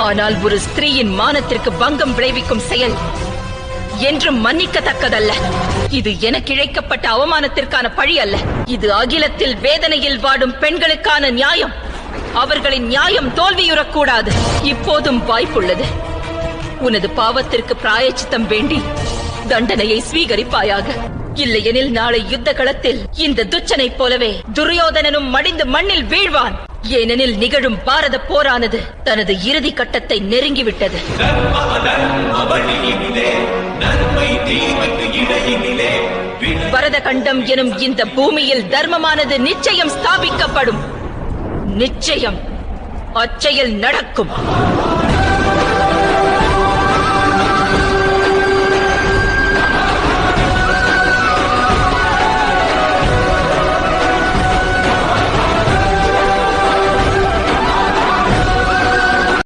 ஆனால் ஒரு ஸ்திரீயின் மானத்திற்கு பங்கம் விளைவிக்கும் செயல் என்றும் மன்னிக்கத்தக்கதல்ல. இது எனக்கு இழைக்கப்பட்ட அவமானத்திற்கான பழி அல்ல. இது அகிலத்தில் வேதனையில் வாடும் பெண்களுக்கான நியாயம். அவர்களின் நியாயம் தோல்வியுறக்கூடாது. இப்போதும் வாய்ப்புள்ளது. உனது பாவத்திற்கு பிராயச்சித்தம் வேண்டி தண்டனையை ஸ்வீகரிப்பாயாக. இல்லையெனில் நாளை யுத்த களத்தில் இந்த துச்சனை போலவே துரியோதனனும் மடிந்து மண்ணில் வீழ்வான். ஏனெனில் நிகழும் பாரத போரானது தனது இறுதி கட்டத்தை நெருங்கிவிட்டது. பரத கண்டம் எனும் இந்த பூமியில் தர்மமானது நிச்சயம் ஸ்தாபிக்கப்படும். நிச்சயம் அச்செயல் நடக்கும்.